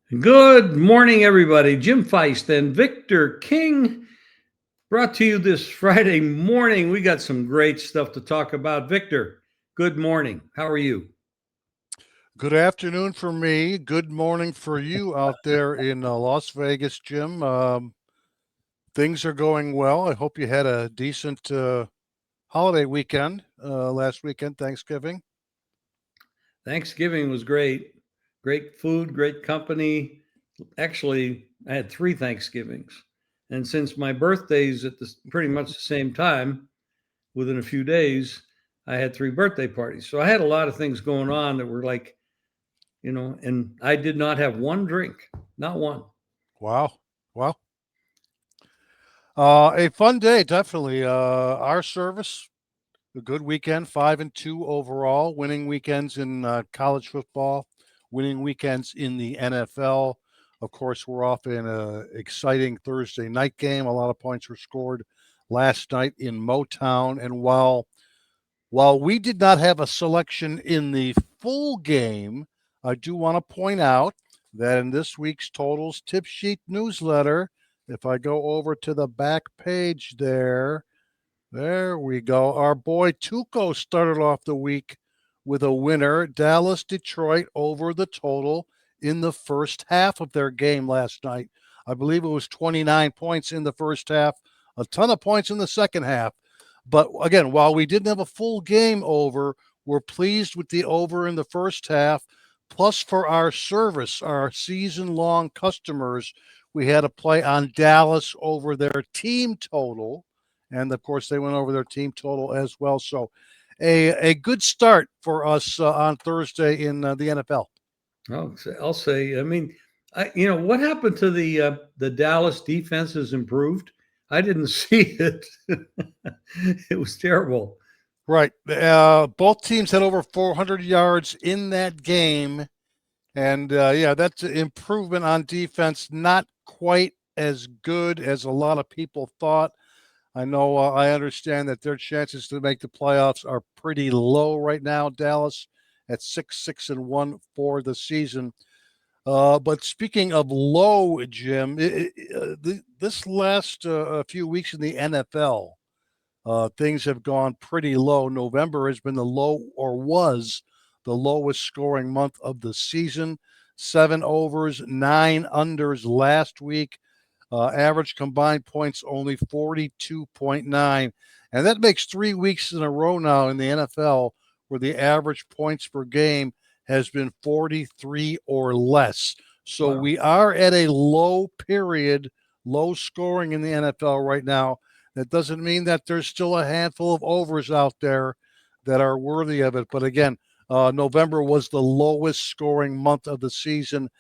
Good morning, everybody. Jim Feist and Victor King brought to you this Friday morning. We got some great stuff to talk about. Victor, good morning. How are you? Good afternoon for me. Good morning for you out there in Las Vegas, Jim. Things are going well. I hope you had a decent holiday weekend last weekend, Thanksgiving. Thanksgiving was great. Great food, great company. Actually, I had three Thanksgivings. And since my birthday's at pretty much the same time, within a few days, I had three birthday parties. So I had a lot of things going on that were like, and I did not have one drink, not one. Wow. Well, a fun day, definitely. Our service, a good weekend, 5-2 overall, winning weekends in college football, winning weekends in the NFL. Of course, we're off in an exciting Thursday night game. A lot of points were scored last night in Motown. And while we did not have a selection in the full game, I do want to point out that in this week's Totals Tip Sheet newsletter, if I go over to the back page there we go. Our boy Tuco started off the week with a winner. Dallas, Detroit over the total in the first half of their game last night. I believe it was 29 points in the first half, a ton of points in the second half. But again, while we didn't have a full game over, we're pleased with the over in the first half. Plus, for our service, our season long customers, we had a play on Dallas over their team total. And of course, they went over their team total as well. So, a good start for us on Thursday in the NFL. I'll say. I mean, what happened to the Dallas defense has improved. I didn't see it. It was terrible. Right. Both teams had over 400 yards in that game. And yeah, that's an improvement on defense. Not quite as good as a lot of people thought. I know I understand that their chances to make the playoffs are pretty low right now, Dallas, at 6-1 for the season. But speaking of low, Jim, this last few weeks in the NFL, things have gone pretty low. November has been the low, or was the lowest scoring month of the season. 7 overs, 9 unders last week. Average combined points only 42.9. And that makes 3 weeks in a row now in the NFL where the average points per game has been 43 or less. So Wow. we are at a low period, low scoring in the NFL right now. That doesn't mean that there's still a handful of overs out there that are worthy of it. But again, November was the lowest scoring month of the season.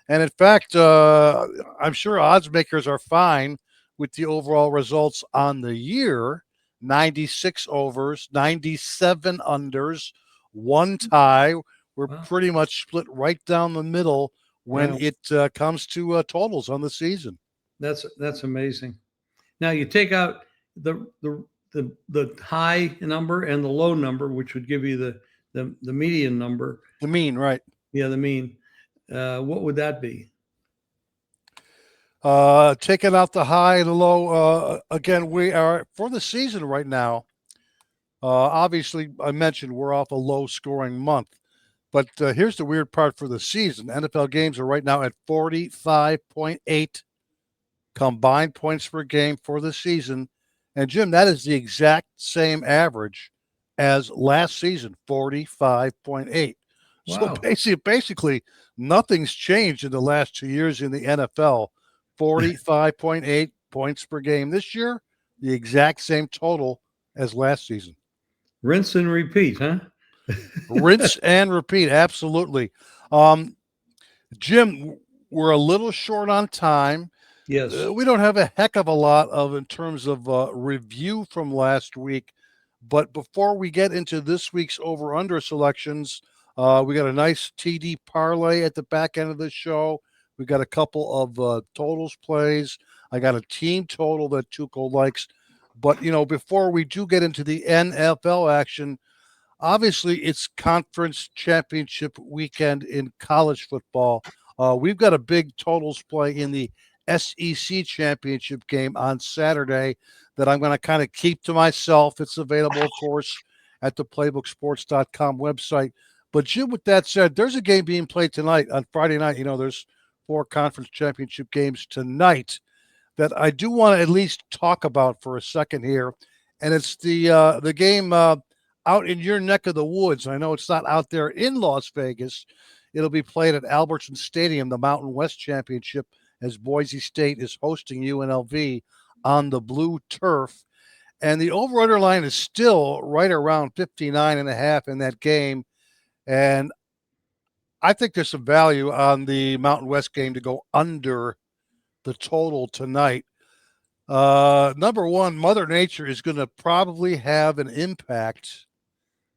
And in fact, I'm sure odds makers are fine with the overall results on the year. 96 overs, 97 unders, one tie. We're Wow. pretty much split right down the middle when Wow. it comes to totals on the season. That's amazing. Now you take out the high number and the low number, which would give you the median number. The mean, right? Yeah, the mean. What would that be? Taking out the high and the low. Again, we are for the season right now. Obviously, I mentioned we're off a low scoring month. But here's the weird part for the season. NFL games are right now at 45.8 combined points per game for the season. And Jim, that is the exact same average as last season, 45.8. So Wow. basically, nothing's changed in the last 2 years in the NFL. 45.8 points per game this year, the exact same total as last season. Rinse and repeat, huh? Rinse and repeat. Absolutely. Um, Jim, we're a little short on time. Yes. We don't have a heck of a lot of in terms of review from last week. But before we get into this week's over under selections, we got a nice TD parlay at the back end of the show. We got a couple of totals plays. I got a team total that Tuco likes. But, before we do get into the NFL action, obviously, it's conference championship weekend in college football. We've got a big totals play in the SEC championship game on Saturday that I'm going to kind of keep to myself. It's available, of course, at the playbooksports.com website. But Jim, with that said, there's a game being played tonight on Friday night. There's 4 conference championship games tonight that I do want to at least talk about for a second here, and it's the game out in your neck of the woods. I know it's not out there in Las Vegas. It'll be played at Albertson Stadium, the Mountain West Championship, as Boise State is hosting UNLV on the blue turf. And the over-under line is still right around 59.5 in that game. And I think there's some value on the Mountain West game to go under the total tonight. Number one, Mother Nature is going to probably have an impact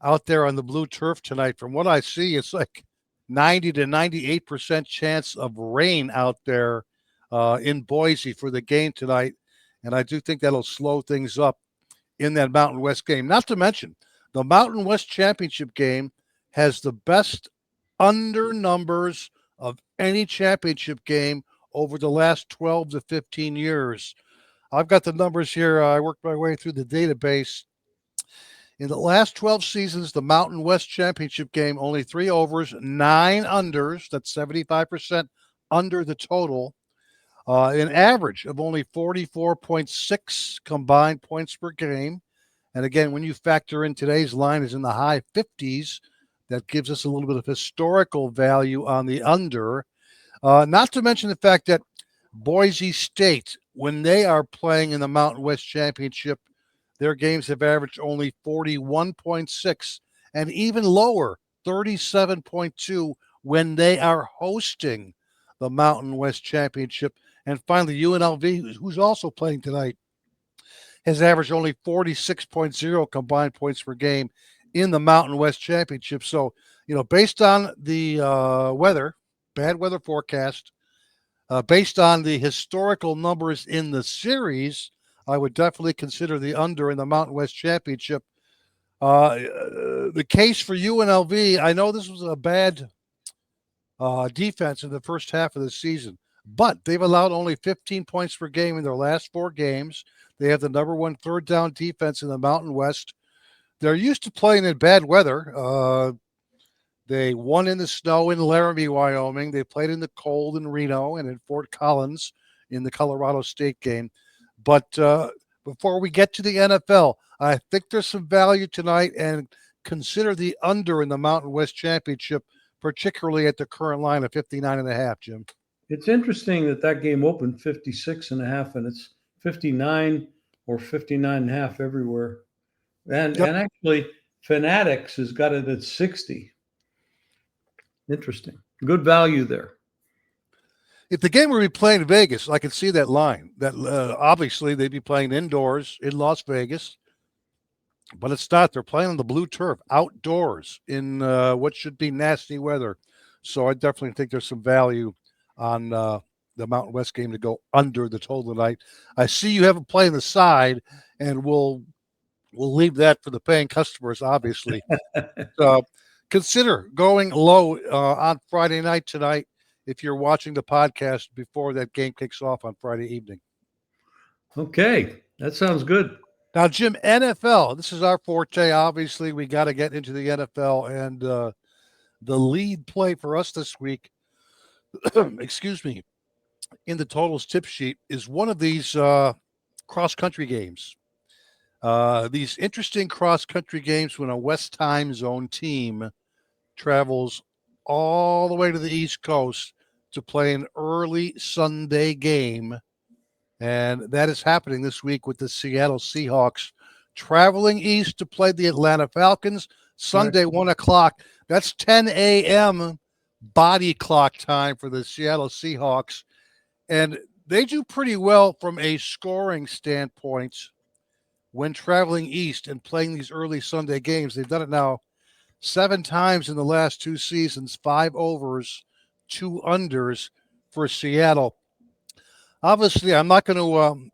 out there on the blue turf tonight. From what I see, it's like 90 to 98% chance of rain out there in Boise for the game tonight. And I do think that'll slow things up in that Mountain West game. Not to mention, the Mountain West Championship game has the best under numbers of any championship game over the last 12 to 15 years. I've got the numbers here. I worked my way through the database. In the last 12 seasons, the Mountain West Championship game, only 3 overs, 9 unders. That's 75% under the total. An average of only 44.6 combined points per game. And again, when you factor in today's line is in the high 50s, that gives us a little bit of historical value on the under. Not to mention the fact that Boise State, when they are playing in the Mountain West Championship, their games have averaged only 41.6 and even lower, 37.2 when they are hosting the Mountain West Championship. And finally, UNLV, who's also playing tonight, has averaged only 46.0 combined points per game in the Mountain West Championship. So, based on the bad weather forecast, based on the historical numbers in the series, I would definitely consider the under in the Mountain West Championship. The case for UNLV, I know this was a bad defense in the first half of the season, but they've allowed only 15 points per game in their last 4 games. They have the number 1 third down defense in the Mountain West. They're used to playing in bad weather. They won in the snow in Laramie, Wyoming. They played in the cold in Reno and in Fort Collins in the Colorado State game. But before we get to the NFL, I think there's some value tonight, and consider the under in the Mountain West Championship, particularly at the current line of 59.5, Jim. It's interesting that game opened 56.5 and it's 59 or 59.5 everywhere. And actually, Fanatics has got it at 60. Interesting. Good value there. If the game were to be playing in Vegas, I could see that line. That obviously they'd be playing indoors in Las Vegas, but it's not. They're playing on the blue turf, outdoors in what should be nasty weather. So I definitely think there's some value on the Mountain West game to go under the total tonight. I see you have a play on the side, and we'll leave that for the paying customers, obviously. Consider going low on Friday night tonight if you're watching the podcast before that game kicks off on Friday evening. Okay, that sounds good. Now, Jim, NFL, this is our forte. Obviously, we got to get into the NFL, and the lead play for us this week, excuse me, in the totals tip sheet is one of these cross-country games. These interesting cross-country games when a West time zone team travels all the way to the East Coast to play an early Sunday game. And that is happening this week with the Seattle Seahawks traveling east to play the Atlanta Falcons Sunday, 1 o'clock. That's 10 a.m. body clock time for the Seattle Seahawks. And they do pretty well from a scoring standpoint when traveling east and playing these early Sunday games. They've done it now 7 times in the last 2 seasons, 5 overs, 2 unders for Seattle. Obviously, I'm not going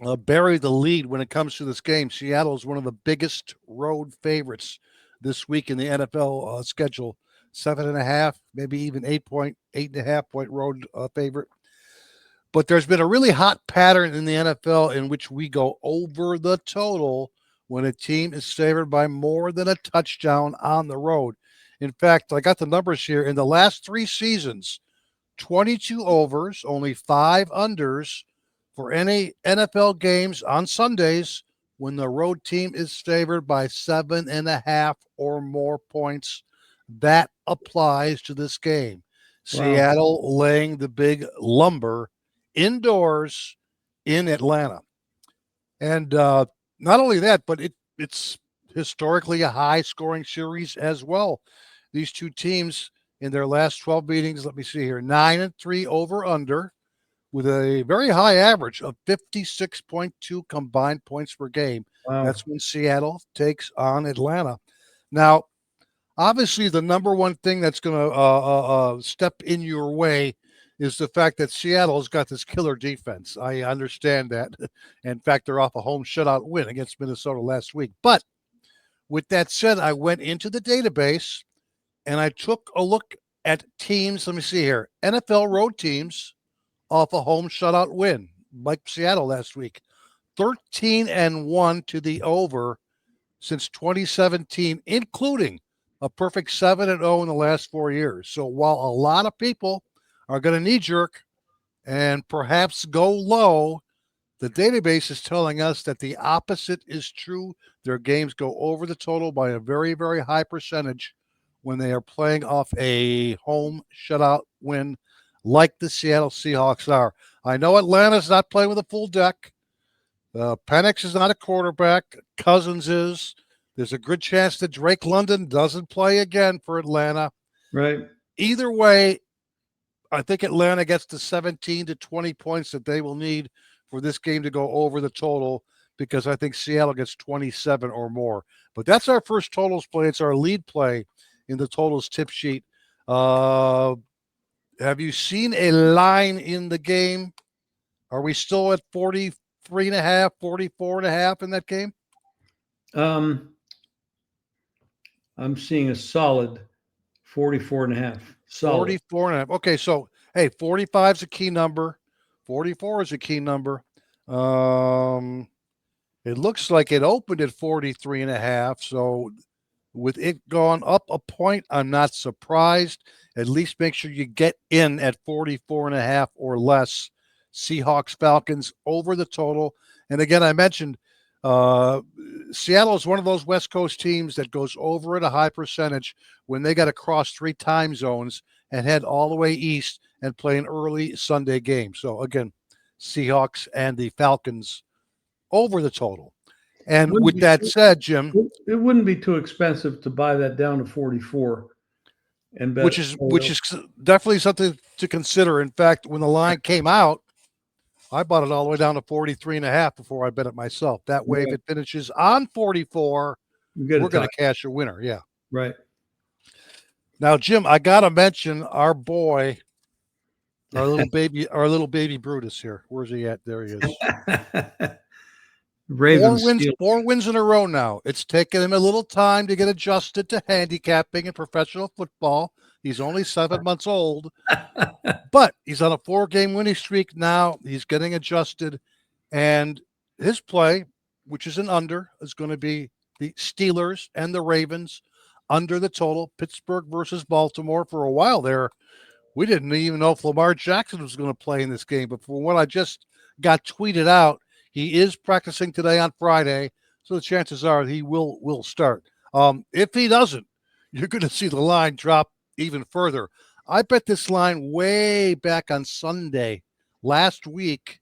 to bury the lead when it comes to this game. Seattle is one of the biggest road favorites this week in the NFL schedule. 7.5, maybe even 8.5 point road favorite. But there's been a really hot pattern in the NFL in which we go over the total when a team is favored by more than a touchdown on the road. In fact, I got the numbers here. In the last 3 seasons, 22 overs, only 5 unders for any NFL games on Sundays when the road team is favored by 7.5 or more points. That applies to this game. Wow. Seattle laying the big lumber indoors in Atlanta. And not only that, but it's historically a high scoring series as well. These two teams in their last 12 meetings, let me see here, 9-3 over under with a very high average of 56.2 combined points per game. Wow. That's when Seattle takes on Atlanta. Now, obviously, the number one thing that's going to step in your way is the fact that Seattle's got this killer defense. I understand that. In fact, they're off a home shutout win against Minnesota last week. But with that said, I went into the database and I took a look at teams. Let me see here. NFL road teams off a home shutout win, like Seattle last week. 13-1 to the over since 2017, including a perfect 7-0 in the last 4 years. So while a lot of people are going to knee jerk and perhaps go low, the database is telling us that the opposite is true. Their games go over the total by a very, very high percentage when they are playing off a home shutout win like the Seattle Seahawks are. I know Atlanta's not playing with a full deck. Penix is not a quarterback. Cousins is. There's a good chance that Drake London doesn't play again for Atlanta. Right. Either way, I think Atlanta gets the 17 to 20 points that they will need for this game to go over the total, because I think Seattle gets 27 or more. But that's our first totals play. It's our lead play in the totals tip sheet. Have you seen a line in the game? Are we still at 43.5, 44.5 in that game? I'm seeing a solid 44 and a half. Solid. 44.5. Okay, so hey, 45 is a key number. 44 is a key number. It looks like it opened at 43.5. So with it going up a point, I'm not surprised. At least make sure you get in at 44.5 or less. Seahawks, Falcons over the total. And again, I mentioned Seattle is one of those West Coast teams that goes over at a high percentage when they got to cross 3 time zones and head all the way east and play an early Sunday game. So again, Seahawks and the Falcons over the total. And Wouldn't with be- that said, Jim, It wouldn't be too expensive to buy that down to 44 and bet. which is definitely something to consider. In fact, when the line came out, I bought it all the way down to 43.5 before I bet it myself. That way, if it finishes on 44, we're going to cash a winner. Yeah. Right. Now, Jim, I got to mention our boy, our little baby Brutus here. Where's he at? There he is. Ravens. 4 wins in a row now. It's taken him a little time to get adjusted to handicapping in professional football. He's only 7 months old, but he's on a 4-game winning streak now. He's getting adjusted, and his play, which is an under, is going to be the Steelers and the Ravens under the total. Pittsburgh versus Baltimore. For a while there, we didn't even know if Lamar Jackson was going to play in this game, but from what I just got tweeted out, he is practicing today on Friday, so the chances are he will start. If he doesn't, you're going to see the line drop even further. I bet this line way back on Sunday last week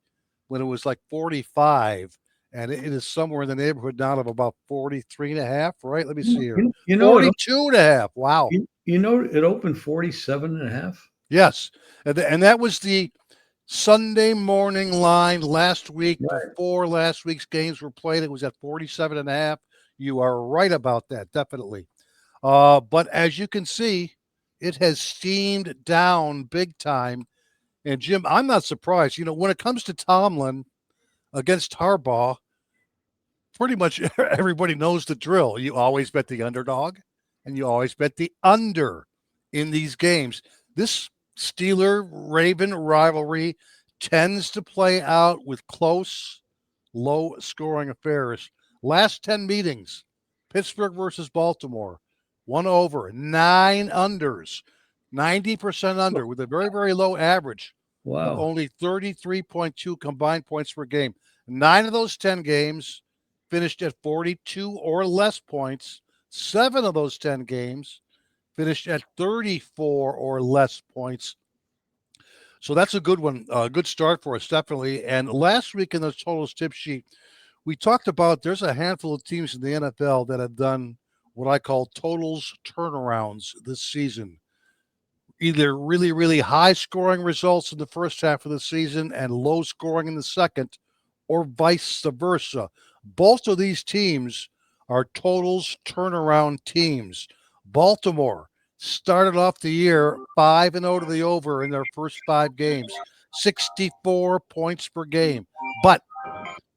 when it was like 45, and it is somewhere in the neighborhood now of about 43.5, right? Let me see here. 42.5. Wow. It opened 47.5. Yes. And that was the Sunday morning line last week, Right. before last week's games were played. It was at 47.5. You are right about that, definitely. But as you can see, it has steamed down big time. And Jim, I'm not surprised. When it comes to Tomlin against Harbaugh, pretty much everybody knows the drill. You always bet the underdog, and you always bet the under in these games. This Steeler-Raven rivalry tends to play out with close, low-scoring affairs. Last 10 meetings, Pittsburgh versus Baltimore, 1 over, 9 unders, 90% under with a very, very low average of Wow. only 33.2 combined points per game. 9 of those 10 games finished at 42 or less points. 7 of those 10 games finished at 34 or less points. So that's a good one, a good start for us, definitely. And last week in the totals tip sheet, we talked about there's a handful of teams in the NFL that have done what I call totals turnarounds this season. Either really, really high scoring results in the first half of the season and low scoring in the second, or vice versa. Both of these teams are totals turnaround teams. Baltimore started off the year 5-0 to the over in their first 5 games, 64 points per game. But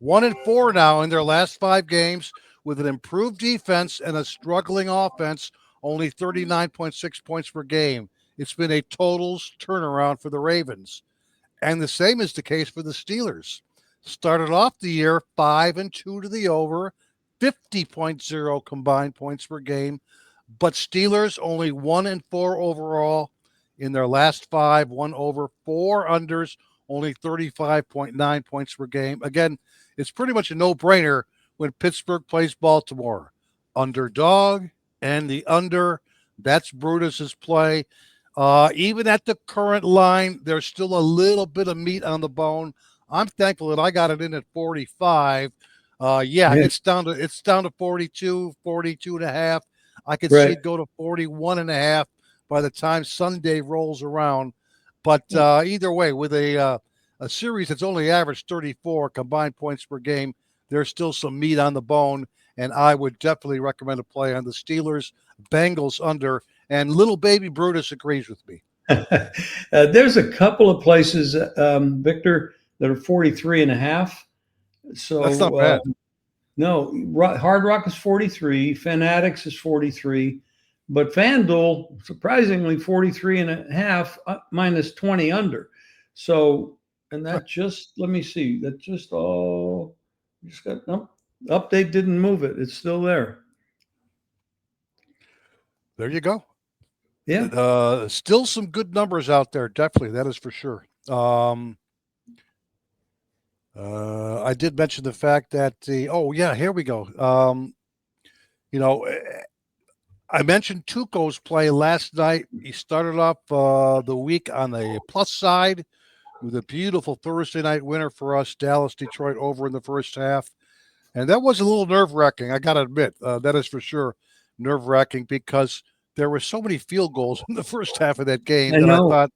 1-4 now in their last 5 games with an improved defense and a struggling offense, only 39.6 points per game. It's been a totals turnaround for the Ravens. And the same is the case for the Steelers. Started off the year 5-2 to the over, 50.0 combined points per game. But Steelers only 1-4 overall in their last 5, 1 over, 4 unders, only 35.9 points per game. Again, it's pretty much a no-brainer when Pittsburgh plays Baltimore. Underdog and the under, that's Brutus's play. Even at the current line, there's still a little bit of meat on the bone. I'm thankful that I got it in at 45. Yeah, it's down to 42, 42 and a half. I could see Right. it go to 41 and a half by the time Sunday rolls around. But either way, with a series that's only averaged 34 combined points per game, there's still some meat on the bone, and I would definitely recommend a play on the Steelers, Bengals under, and little baby Brutus agrees with me. There's a couple of places, Victor, that are 43 and a half. That's not So, bad. no, Hard Rock is 43, Fanatics is 43, but FanDuel, surprisingly, 43 and a half, minus 20 under. So, and that just, let me see, that just, just got, nope, update didn't move it. It's still there. There you go. Yeah. Still some good numbers out there, definitely. That is for sure. I did mention the fact that here we go. You know, I mentioned Tuco's play last night. He started off the week on the plus side with a beautiful Thursday night winner for us, Dallas, Detroit over in the first half. And that was a little nerve-wracking, I got to admit. That is for sure nerve-wracking because there were so many field goals in the first half of that game I that I know. thought,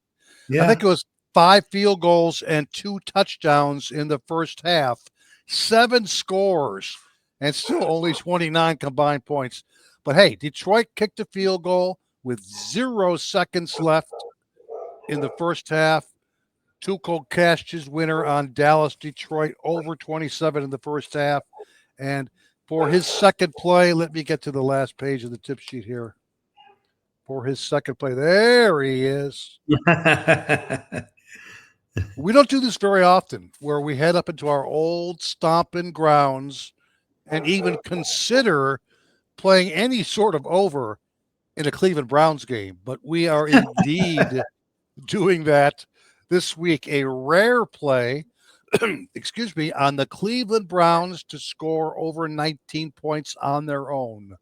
I think Yeah. it was 5 field goals and 2 touchdowns in the first half, 7 scores, and still only 29 combined points. But hey, Detroit kicked a field goal with 0 seconds left in the first half. Tuchel cashed his winner on Dallas, Detroit over 27 in the first half. And for his second play, let me get to the last page of the tip sheet here. For his second play, there he is. We don't do this very often where we head up into our old stomping grounds and even consider playing any sort of over in a Cleveland Browns game. But we are indeed doing that this week. A rare play, excuse me, on the Cleveland Browns to score over 19 points on their own.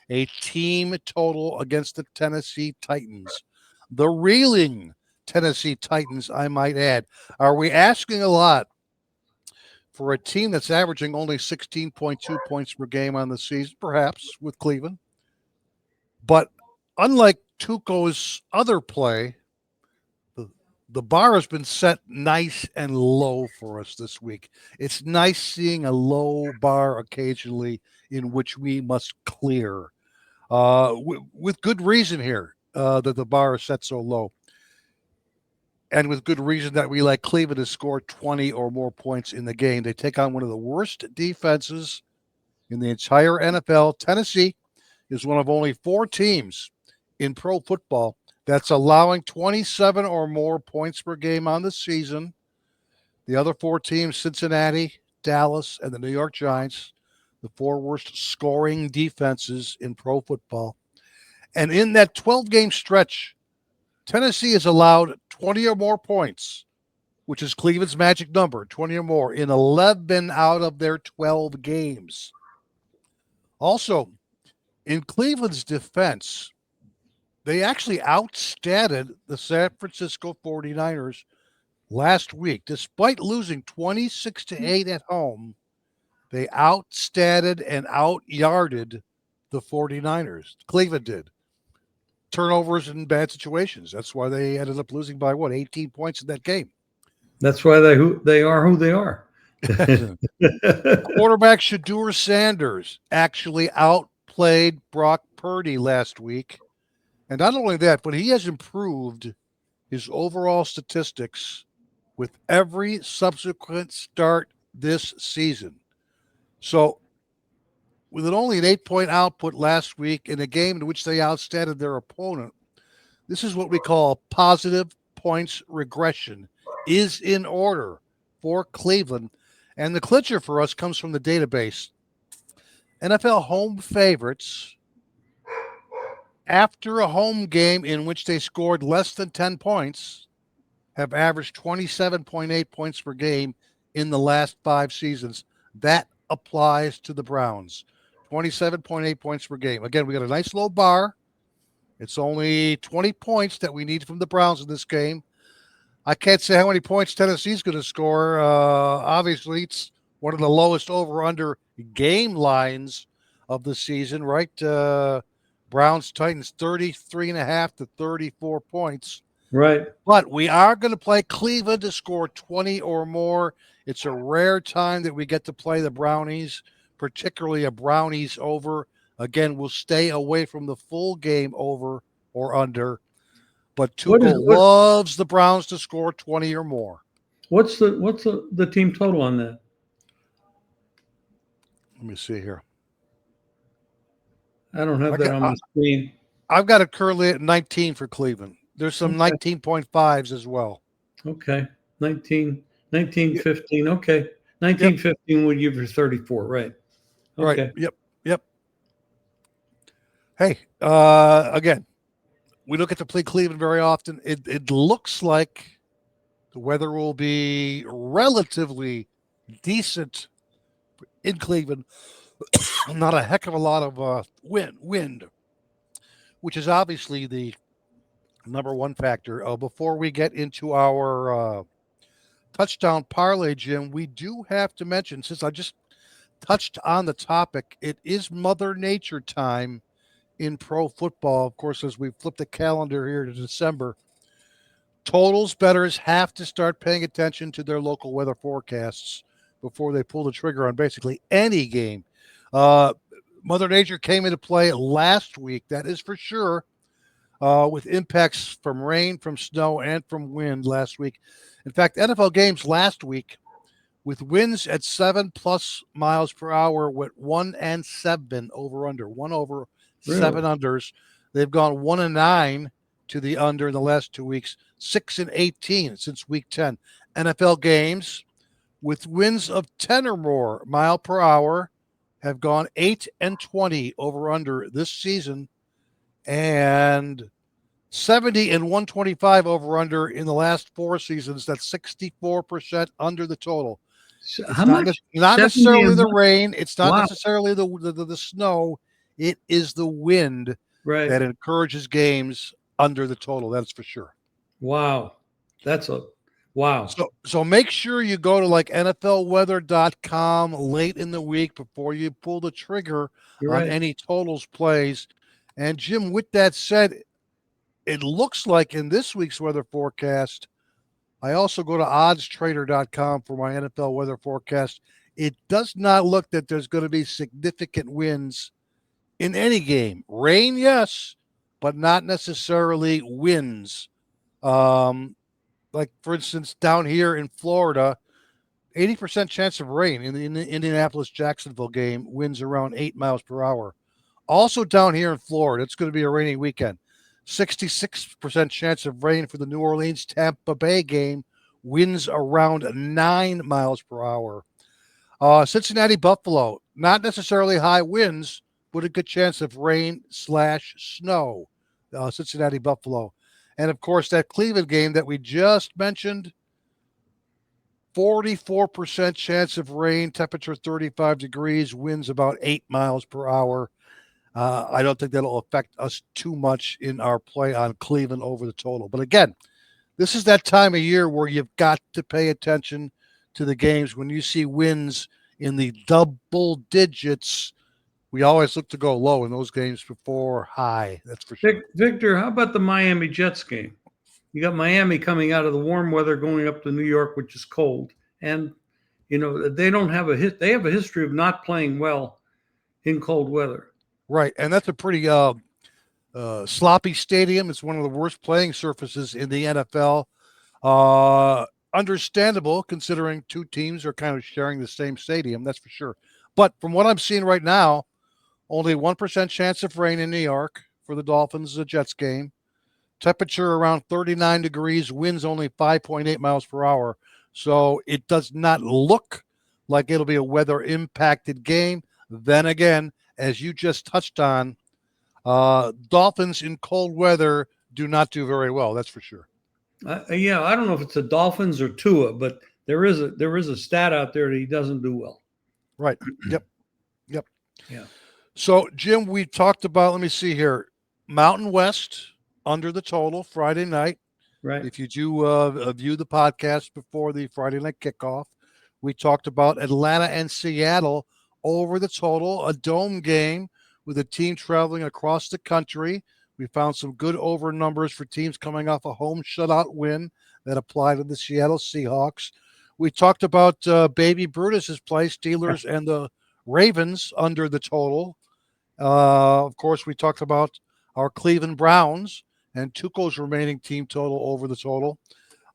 A team total against the Tennessee Titans. The reeling Tennessee Titans, I might add. Are we asking a lot for a team that's averaging only 16.2 points per game on the season? Perhaps with Cleveland. But unlike Tuco's other play, the bar has been set nice and low for us this week. It's nice seeing a low bar occasionally in which we must clear. With good reason here that the bar is set so low. And with good reason that we like Cleveland to score 20 or more points in the game. They take on one of the worst defenses in the entire NFL. Tennessee is one of only 4 teams in pro football that's allowing 27 or more points per game on the season. The other four teams, Cincinnati, Dallas, and the New York Giants, the four worst scoring defenses in pro football. And in that 12-game stretch, Tennessee has allowed 20 or more points, which is Cleveland's magic number, 20 or more, in 11 out of their 12 games. Also, in Cleveland's defense, they actually outstatted the San Francisco 49ers last week. Despite losing 26-8 at home, they outstatted and outyarded the 49ers. Cleveland did. Turnovers in bad situations. That's why they ended up losing by 18 points in that game. That's why they are who they are. Quarterback Shadur Sanders actually outplayed Brock Purdy last week. And not only that, but he has improved his overall statistics with every subsequent start this season. So, with only an 8-point output last week in a game in which they outstatted their opponent, this is what we call positive points regression is in order for Cleveland. And the clincher for us comes from the database. NFL home favorites after a home game in which they scored less than 10 points have averaged 27.8 points per game in the last 5 seasons. That applies to the Browns. 27.8 points per game. Again, we got a nice low bar. It's only 20 points that we need from the Browns in this game. I can't say how many points Tennessee's going to score. Obviously, it's one of the lowest over-under game lines of the season, right? Browns, Titans, 33.5 to 34 points. Right. But we are going to play Cleveland to score 20 or more. It's a rare time that we get to play the Brownies, particularly a Brownies over. Again, we'll stay away from the full game over or under. But Tuchel loves the Browns to score 20 or more. What's the team total on that? Let me see here. I don't have that on my screen. I've got it currently at 19 for Cleveland. There's some 19.5s as well. Okay. 19, 15. Okay. 1915 would give you 34, right? Okay. Right. Yep. Hey, again, we look at the play Cleveland very often. It looks like the weather will be relatively decent in Cleveland. Not a heck of a lot of wind, which is obviously the number one factor. Before we get into our touchdown parlay, Jim, we do have to mention, since I just touched on the topic, it is Mother Nature time in pro football. Of course, as we flip the calendar here to December, totals bettors have to start paying attention to their local weather forecasts before they pull the trigger on basically any game. Mother Nature came into play last week, that is for sure, with impacts from rain, from snow, and from wind last week. In fact, NFL games last week with winds at 7+ miles per hour went 1-7 over under, 1 over, Really? 7 unders. They've gone 1-9 to the under in the last 2 weeks, 6-18 since week 10. NFL games with winds of 10 or more mile per hour have gone 8-20 over under this season, and 70 and 125 over under in the last 4 seasons. That's 64% under the total. How much? Not necessarily the rain. It's not Wow. necessarily the snow. It is the wind Right. that encourages games under the total. That's for sure. Wow. Wow. So make sure you go to like NFLweather.com late in the week before you pull the trigger on any totals plays. And Jim, with that said, it looks like in this week's weather forecast, I also go to oddstrader.com for my NFL weather forecast. It does not look that there's going to be significant winds in any game. Rain, yes, but not necessarily winds. Like, for instance, down here in Florida, 80% chance of rain in the Indianapolis-Jacksonville game, winds around 8 miles per hour. Also down here in Florida, it's going to be a rainy weekend. 66% chance of rain for the New Orleans Tampa Bay game. Winds around 9 miles per hour. Cincinnati Buffalo, not necessarily high winds, but a good chance of rain/snow. Cincinnati Buffalo. And of course, that Cleveland game that we just mentioned, 44% chance of rain, temperature 35 degrees, winds about 8 miles per hour. I don't think that'll affect us too much in our play on Cleveland over the total. But again, this is that time of year where you've got to pay attention to the games. When you see wins in the double digits, we always look to go low in those games before high. That's for sure. Victor, how about the Miami Jets game? You got Miami coming out of the warm weather going up to New York, which is cold. And, they don't have they have a history of not playing well in cold weather. Right. And that's a pretty sloppy stadium. It's one of the worst playing surfaces in the NFL. Understandable considering two teams are kind of sharing the same stadium, that's for sure. But from what I'm seeing right now, only 1% chance of rain in New York for the Dolphins Jets game. Temperature around 39 degrees, winds only 5.8 miles per hour. So it does not look like it'll be a weather impacted game. Then again, as you just touched on, Dolphins in cold weather do not do very well. That's for sure. Yeah, I don't know if it's the Dolphins or Tua, but there is a stat out there that he doesn't do well. Right. Yep. Yeah. So, Jim, we talked about, let me see here, Mountain West under the total Friday night. Right. If you do view the podcast before the Friday night kickoff, we talked about Atlanta and Seattle over the total, a dome game with a team traveling across the country. We found some good over numbers for teams coming off a home shutout win that applied to the Seattle Seahawks. We talked about Baby Brutus's play, Steelers and the Ravens under the total. Of course, we talked about our Cleveland Browns and Tuco's remaining team total over the total.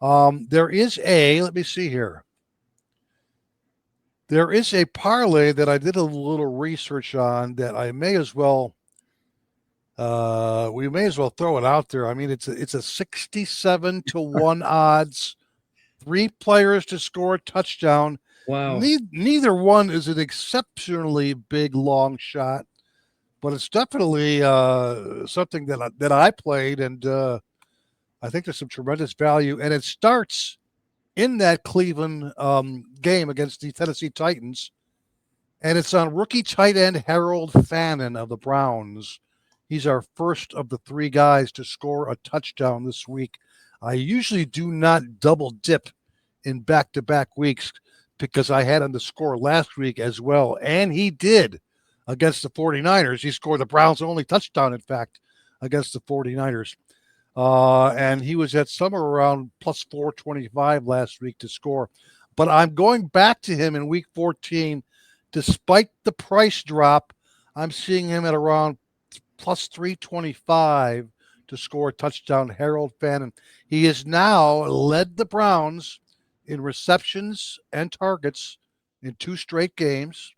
There is let me see here. There is a parlay that I did a little research on that I may as well, we may as well throw it out there. I mean, it's a 67 to 1 odds, 3 players to score a touchdown. Wow. Neither one is an exceptionally big long shot, but it's definitely something that I played, and I think there's some tremendous value. And it starts in that Cleveland game against the Tennessee Titans, and it's on rookie tight end Harold Fannin of the Browns. He's our first of the 3 guys to score a touchdown this week. I usually do not double dip in back-to-back weeks because I had him to score last week as well, and he did against the 49ers. He scored the Browns' only touchdown, in fact, against the 49ers. And he was at somewhere around plus 425 last week to score. But I'm going back to him in week 14. Despite the price drop, I'm seeing him at around plus 325 to score a touchdown. Harold Fannin. He has now led the Browns in receptions and targets in 2 straight games.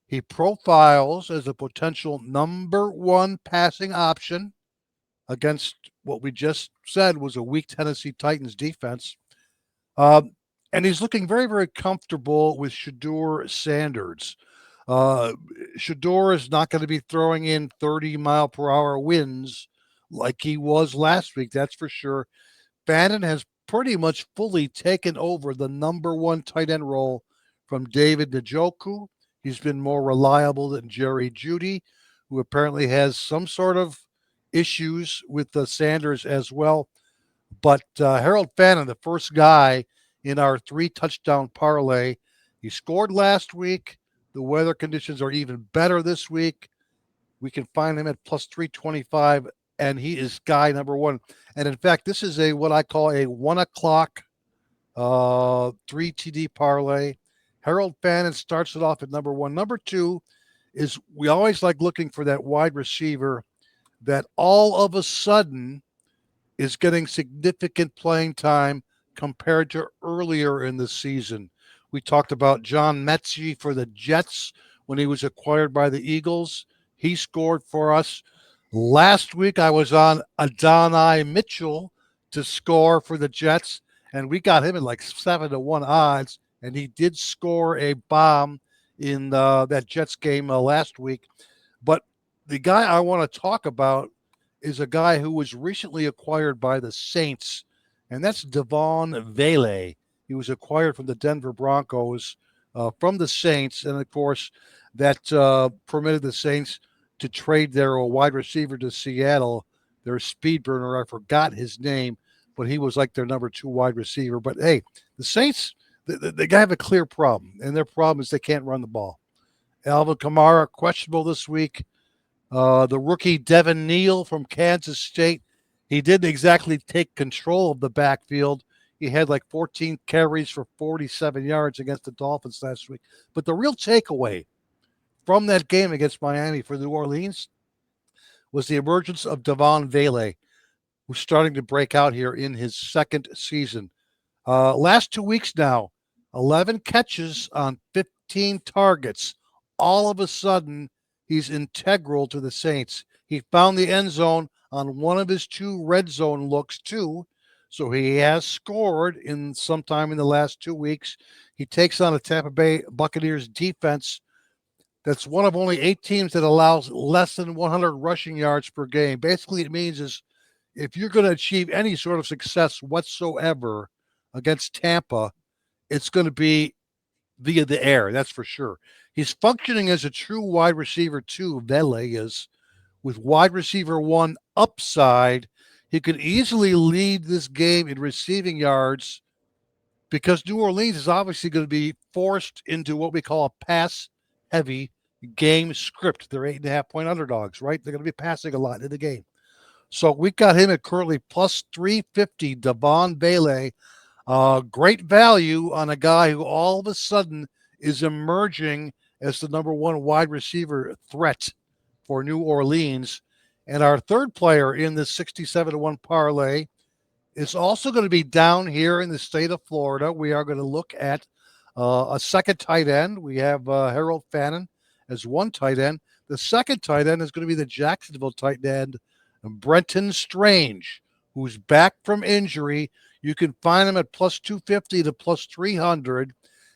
He profiles as a potential number 1 passing option against what we just said was a weak Tennessee Titans defense. And he's looking very, very comfortable with Shedeur Sanders. Shedeur is not going to be throwing in 30-mile-per-hour winds like he was last week, that's for sure. Fannin has pretty much fully taken over the number 1 tight end role from David Njoku. He's been more reliable than Jerry Jeudy, who apparently has some sort of issues with Sanders as well. But Harold Fannin, the first guy in our 3 touchdown parlay, he scored last week. The weather conditions are even better this week. We can find him at plus 325, and he is guy number 1. And in fact, this is what I call a 1 o'clock 3 TD parlay. Harold Fannin starts it off at number 1. Number 2 is we always like looking for that wide receiver that all of a sudden is getting significant playing time compared to earlier in the season. We talked about John Mechie for the Jets when he was acquired by the Eagles. He scored for us. Last week I was on Adonai Mitchell to score for the Jets, and we got him at like 7-1 odds, and he did score a bomb in that Jets game last week. But the guy I want to talk about is a guy who was recently acquired by the Saints, and that's Devon Vele. He was acquired from the Denver Broncos from the Saints, and of course, that permitted the Saints to trade their wide receiver to Seattle, their speed burner. I forgot his name, but he was like their number 2 wide receiver. But hey, the Saints, they have a clear problem, and their problem is they can't run the ball. Alvin Kamara, questionable this week. The rookie Devin Neal from Kansas State, he didn't exactly take control of the backfield. He had like 14 carries for 47 yards against the Dolphins last week. But the real takeaway from that game against Miami for New Orleans was the emergence of Devon Vele, who's starting to break out here in his second season. Last 2 weeks now, 11 catches on 15 targets. All of a sudden, he's integral to the Saints. He found the end zone on one of his 2 red zone looks, too. So he has scored in sometime in the last 2 weeks. He takes on a Tampa Bay Buccaneers defense that's one of only 8 teams that allows less than 100 rushing yards per game. Basically, it means is if you're going to achieve any sort of success whatsoever against Tampa, it's going to be via the air, that's for sure. He's functioning as a true wide receiver too, Vele is, with wide receiver 1 upside. He could easily lead this game in receiving yards because New Orleans is obviously going to be forced into what we call a pass-heavy game script. They're 8.5-point underdogs, right? They're going to be passing a lot in the game. So we got him at currently plus 350, Devon Vele. Great value on a guy who all of a sudden is emerging as the number 1 wide receiver threat for New Orleans. And our third player in this 67-1 parlay is also going to be down here in the state of Florida. We are going to look at a second tight end. We have Harold Fannin as one tight end. The second tight end is going to be the Jacksonville tight end, Brenton Strange, who's back from injury. You can find him at plus 250 to plus 300.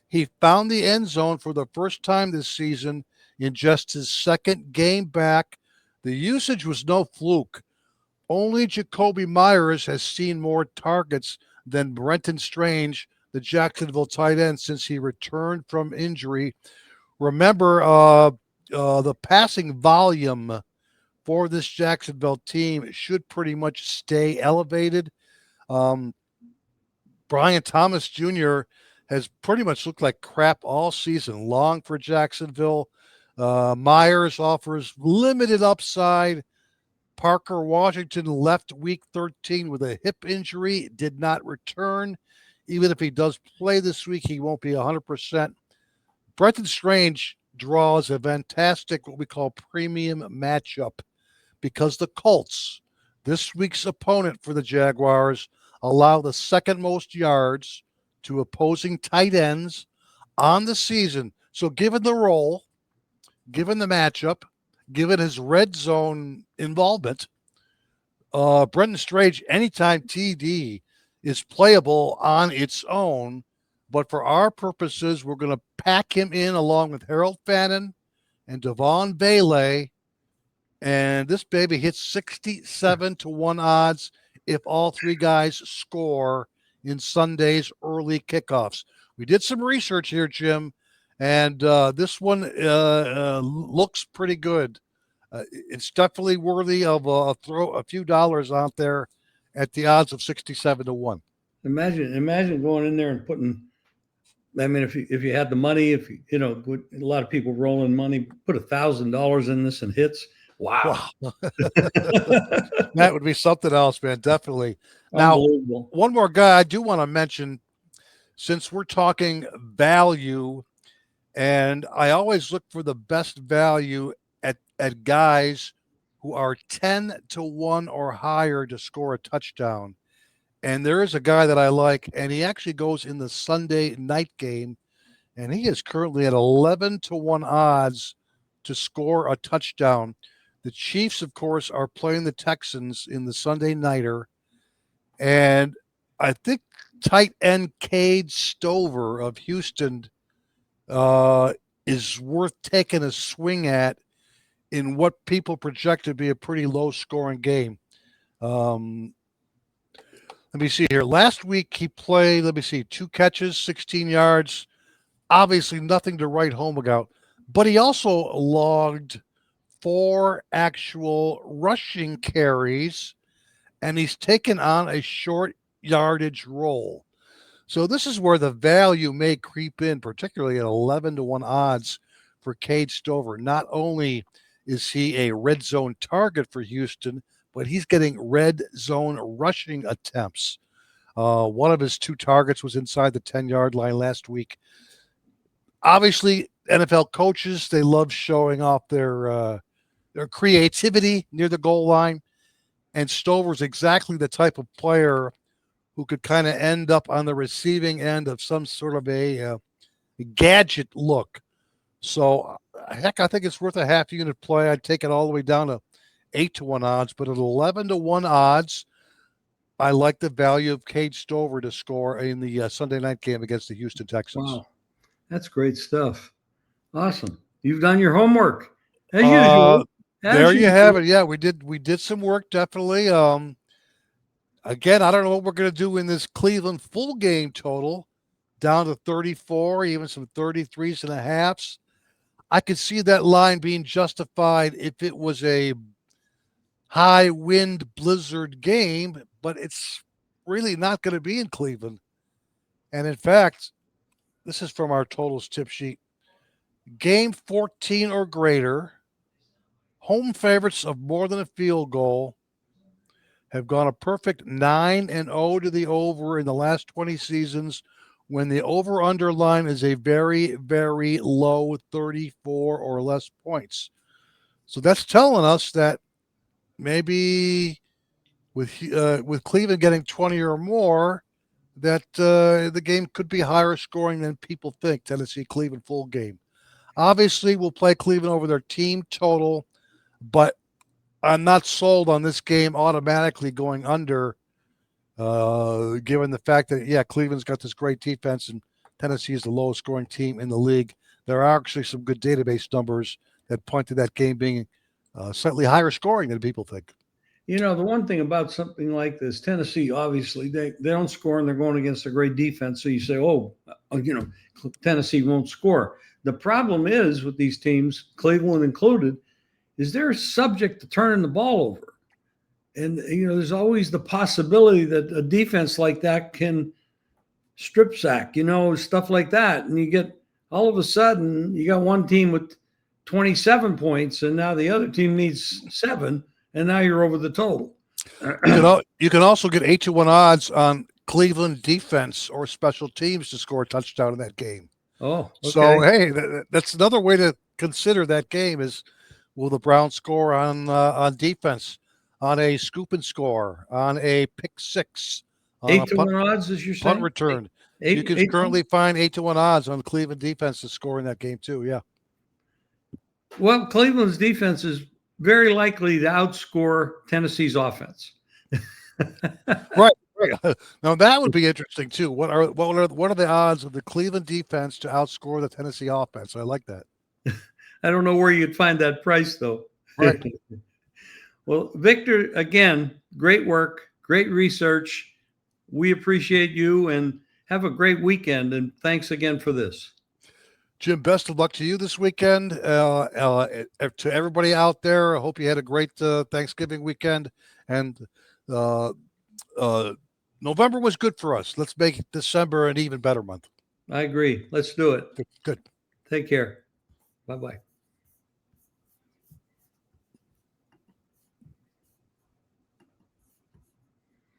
He found the end zone for the first time this season in just his second game back. The usage was no fluke. Only Jacoby Myers has seen more targets than Brenton Strange, the Jacksonville tight end, since he returned from injury. Remember, the passing volume for this Jacksonville team should pretty much stay elevated. Brian Thomas Jr. has pretty much looked like crap all season long for Jacksonville. Myers offers limited upside. Parker Washington left week 13 with a hip injury, did not return. Even if he does play this week, he won't be 100%. Brenton Strange draws a fantastic, what we call premium matchup, because the Colts, this week's opponent for the Jaguars, allow the second most yards to opposing tight ends on the season. So given the role, given the matchup, given his red zone involvement, Brenton Strange, anytime TD is playable on its own. But for our purposes, we're going to pack him in along with Harold Fannin and Devon Vele. And this baby hits 67-1 odds if all 3 guys score in Sunday's early kickoffs. We did some research here, Jim, and this one looks pretty good. It's definitely worthy of throw a few dollars out there at the odds of 67-1. Imagine going in there and putting. I mean, if you had the money, if you know, a lot of people rolling money, put $1,000 in this and hits. Wow, That would be something else, man. Definitely. Now, unbelievable. one more guy I do want to mention, since we're talking value, and I always look for the best value at guys who are 10-1 or higher to score a touchdown. And there is a guy that I like, and he actually goes in the Sunday night game, and he is currently at 11-1 odds to score a touchdown. The Chiefs, of course, are playing the Texans in the Sunday nighter. And I think tight end Cade Stover of Houston is worth taking a swing at in what people project to be a pretty low-scoring game. Let me see here. Last week he played, 2 catches, 16 yards. Obviously nothing to write home about. But he also logged 4 actual rushing carries, and he's taken on a short yardage role. So this is where the value may creep in, particularly at 11-1 odds for Cade Stover. Not only is he a red zone target for Houston, but he's getting red zone rushing attempts. One of his 2 targets was inside the 10-yard line last week. Obviously, NFL coaches, they love showing off their creativity near the goal line. And Stover's exactly the type of player who could kind of end up on the receiving end of some sort of a gadget look. So, heck, I think it's worth a half unit play. I'd take it all the way down to 8-1 odds, but at 11-1 odds, I like the value of Cade Stover to score in the Sunday night game against the Houston Texans. Wow, that's great stuff. Awesome. You've done your homework as usual. There you have it. Yeah, we did some work, definitely. Again, I don't know what we're going to do in this Cleveland full game total, down to 34, even some 33s and a halves. I could see that line being justified if it was a high wind blizzard game, but it's really not going to be in Cleveland. And in fact, this is from our totals tip sheet. Game 14 or greater, home favorites of more than a field goal have gone a perfect 9-0 to the over in the last 20 seasons when the over-under line is a very, very low 34 or less points. So that's telling us that maybe with Cleveland getting 20 or more, that the game could be higher scoring than people think. Tennessee-Cleveland full game. Obviously, we'll play Cleveland over their team total, but I'm not sold on this game automatically going under, given the fact that, yeah, Cleveland's got this great defense and Tennessee is the lowest scoring team in the league. There are actually some good database numbers that point to that game being slightly higher scoring than people think. You know, the one thing about something like this, Tennessee, obviously, they don't score and they're going against a great defense. So you say, Tennessee won't score. The problem is with these teams, Cleveland included, is they're subject to turning the ball over. And, there's always the possibility that a defense like that can strip sack, stuff like that. And you get, all of a sudden, you got one team with 27 points and now the other team needs 7, and now you're over the total. You can also get 8-1 odds on Cleveland defense or special teams to score a touchdown in that game. Oh, okay. So, hey, that's another way to consider that game is, will the Browns score on defense, on a scoop and score, on a pick six, on 8-1 odds, as you're saying? Punt return. You can currently find 8-1 odds on Cleveland defense to score in that game too. Yeah. Well, Cleveland's defense is very likely to outscore Tennessee's offense. Right. Now that would be interesting too. What are the odds of the Cleveland defense to outscore the Tennessee offense? I like that. I don't know where you'd find that price though. Right. Well, Victor, again, great work, great research. We appreciate you and have a great weekend. And thanks again for this. Jim, best of luck to you this weekend. To everybody out there, I hope you had a great Thanksgiving weekend. And November was good for us. Let's make December an even better month. I agree. Let's do it. Good. Take care. Bye-bye.